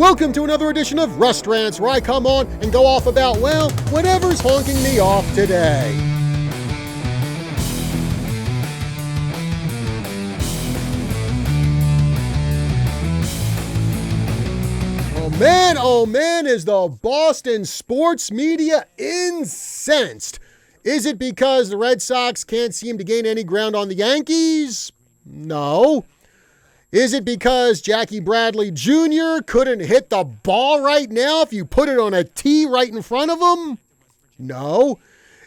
Welcome to another edition of Rants, where I come on and go off about, well, whatever's honking me off today. Oh man, is the Boston sports media incensed? Is it because the Red Sox can't seem to gain any ground on the Yankees? No. Is it because Jackie Bradley Jr. couldn't hit the ball right now if you put it on a tee right in front of him? No.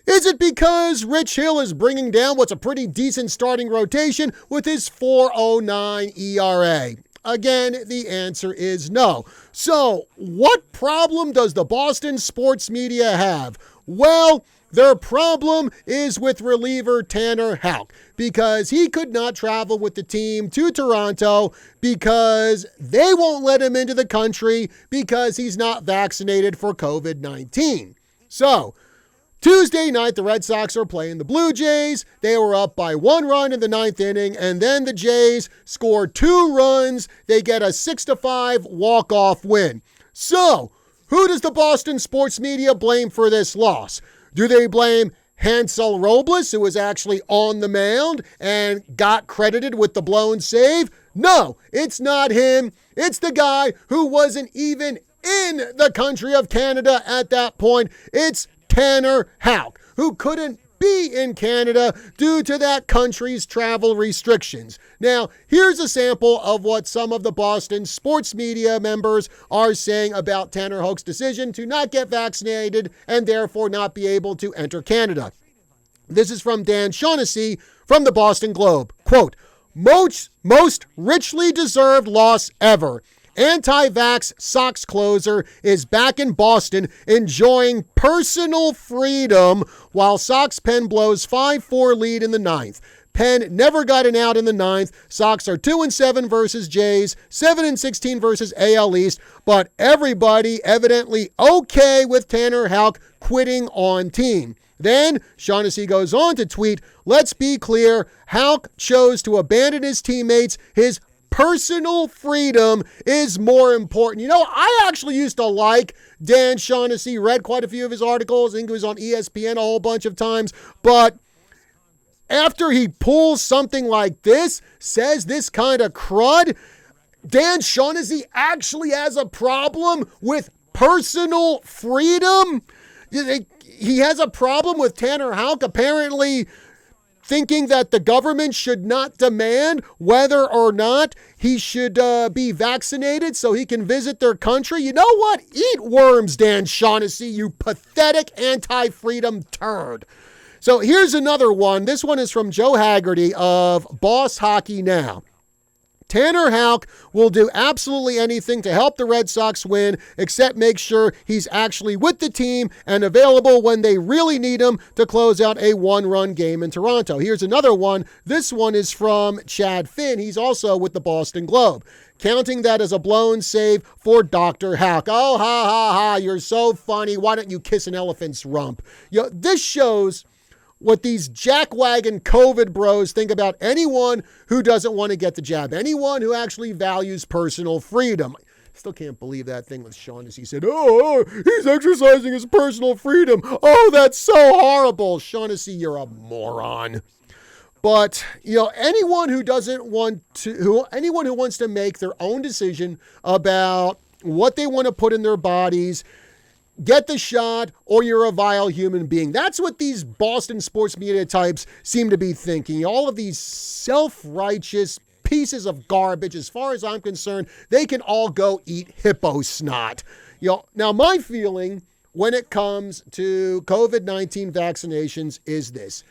Is it because Rich Hill is bringing down what's a pretty decent starting rotation with his 4.09 ERA? Again, the answer is no. So, what problem does the Boston sports media have? Well, their problem is with reliever Tanner Houck, because he could not travel with the team to Toronto because they won't let him into the country because he's not vaccinated for COVID-19. So, Tuesday night, the Red Sox are playing the Blue Jays. They were up by 1 run in the 9th inning, and then the Jays score 2 runs. They get a 6-5 walk-off win. So, who does the Boston sports media blame for this loss? Do they blame Hansel Robles, who was actually on the mound and got credited with the blown save? No, it's not him. It's the guy who wasn't even in the country of Canada at that point. It's Tanner Houck, who couldn't be in Canada due to that country's travel restrictions. Now, here's a sample of what some of the Boston sports media members are saying about Tanner Houck's decision to not get vaccinated and therefore not be able to enter Canada. This is from Dan Shaughnessy from the Boston Globe. Quote, most richly deserved loss ever. Anti-vax Sox closer is back in Boston enjoying personal freedom while Sox pen blows 5-4 lead in the 9th. Penn never got an out in the 9th. Sox are 2-7 versus Jays, 7-16 versus AL East, but everybody evidently okay with Tanner Houck quitting on team. Then Shaughnessy goes on to tweet, let's be clear, Houck chose to abandon his teammates. His personal freedom is more important. You know, I actually used to like Dan Shaughnessy, read quite a few of his articles. I think he was on ESPN a whole bunch of times. But after he pulls something like this, says this kind of crud, Dan Shaughnessy actually has a problem with personal freedom. He has a problem with Tanner Houck apparently thinking that the government should not demand whether or not he should be vaccinated so he can visit their country. You know what? Eat worms, Dan Shaughnessy, you pathetic anti-freedom turd. So here's another one. This one is from Joe Haggerty of Boss Hockey Now. Tanner Houck will do absolutely anything to help the Red Sox win, except make sure he's actually with the team and available when they really need him to close out a 1-run game in Toronto. Here's another one. This one is from Chad Finn. He's also with the Boston Globe. Counting that as a blown save for Dr. Houck. Oh, ha, ha, ha, you're so funny. Why don't you kiss an elephant's rump? This shows what these jackwagon COVID bros think about anyone who doesn't want to get the jab, anyone who actually values personal freedom. I still can't believe that thing with Shaughnessy. He said, oh, he's exercising his personal freedom. Oh, that's so horrible. Shaughnessy, you're a moron. But, anyone who wants to make their own decision about what they want to put in their bodies, get the shot, or you're a vile human being. That's what these Boston sports media types seem to be thinking. All of these self-righteous pieces of garbage, as far as I'm concerned, they can all go eat hippo snot. Now my feeling when it comes to COVID-19 vaccinations is this.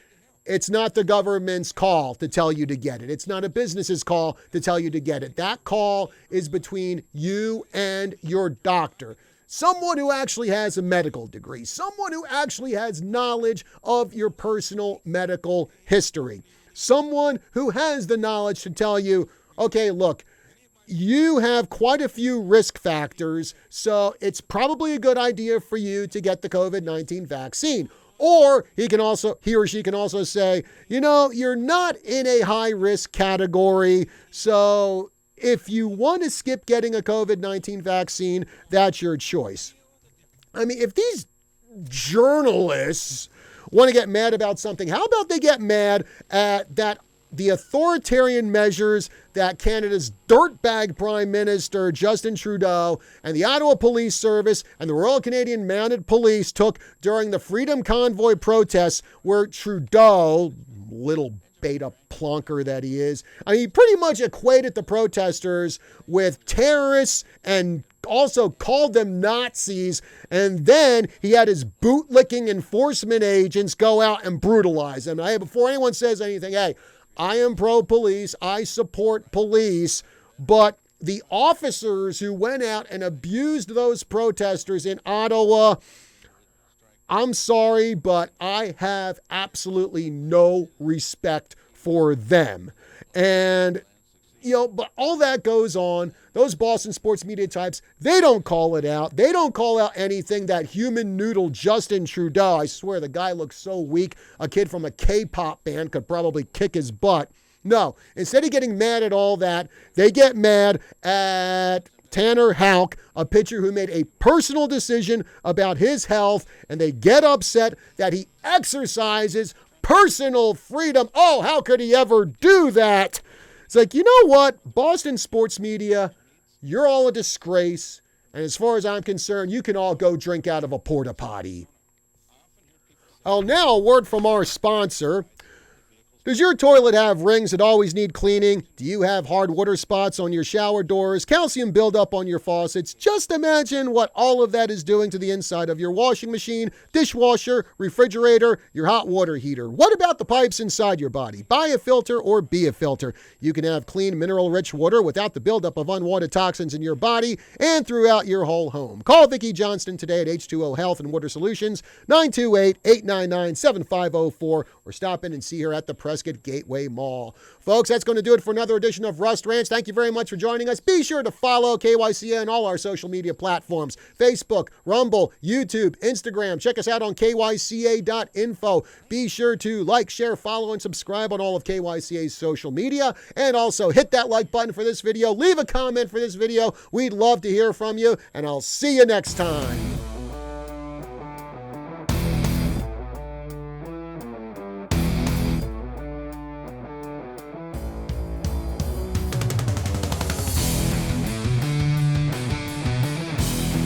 It's not the government's call to tell you to get it. It's not a business's call to tell you to get it. That call is between you and your doctor. Someone who actually has a medical degree, someone who actually has knowledge of your personal medical history, someone who has the knowledge to tell you, okay, look, you have quite a few risk factors, so it's probably a good idea for you to get the COVID-19 vaccine. Or he or she can also say, you're not in a high risk category, so if you want to skip getting a COVID-19 vaccine, that's your choice. I mean, if these journalists want to get mad about something, how about they get mad at the authoritarian measures that Canada's dirtbag Prime Minister Justin Trudeau and the Ottawa Police Service and the Royal Canadian Mounted Police took during the Freedom Convoy protests, where Trudeau, little beta plonker that he is, I mean, he pretty much equated the protesters with terrorists and also called them Nazis, and then he had his bootlicking enforcement agents go out and brutalize them. Hey, before anyone says anything, hey, I am pro-police, I support police, but the officers who went out and abused those protesters in Ottawa, I'm sorry, but I have absolutely no respect for them. And, but all that goes on. Those Boston sports media types, they don't call it out. They don't call out anything that human noodle Justin Trudeau. I swear the guy looks so weak. A kid from a K-pop band could probably kick his butt. No, instead of getting mad at all that, they get mad at Tanner Houck, a pitcher who made a personal decision about his health, and they get upset that he exercises personal freedom. Oh, how could he ever do that? It's like, you know what? Boston sports media, you're all a disgrace. And as far as I'm concerned, you can all go drink out of a porta potty. Well, now a word from our sponsor. Does your toilet have rings that always need cleaning? Do you have hard water spots on your shower doors? Calcium buildup on your faucets? Just imagine what all of that is doing to the inside of your washing machine, dishwasher, refrigerator, your hot water heater. What about the pipes inside your body? Buy a filter or be a filter. You can have clean, mineral-rich water without the buildup of unwanted toxins in your body and throughout your whole home. Call Vicki Johnston today at H2O Health and Water Solutions, 928-899-7504, or stop in and see her at the Prescott Gateway Mall. Folks, that's going to do it for another edition of Rust Rants. Thank you very much for joining us. Be sure to follow KYCA on all our social media platforms: Facebook, Rumble, YouTube, Instagram. Check us out on KYCA.info. Be sure to like, share, follow, and subscribe on all of KYCA's social media. And also hit that like button for this video. Leave a comment for this video. We'd love to hear from you, and I'll see you next time.